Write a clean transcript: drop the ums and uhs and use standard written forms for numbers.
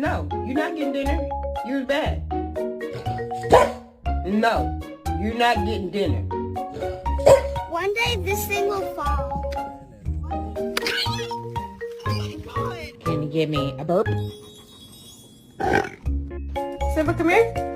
No, you're not getting dinner. You was bad. No, you're not getting dinner. One day this thing will fall. Can you give me a burp? Simba, come here.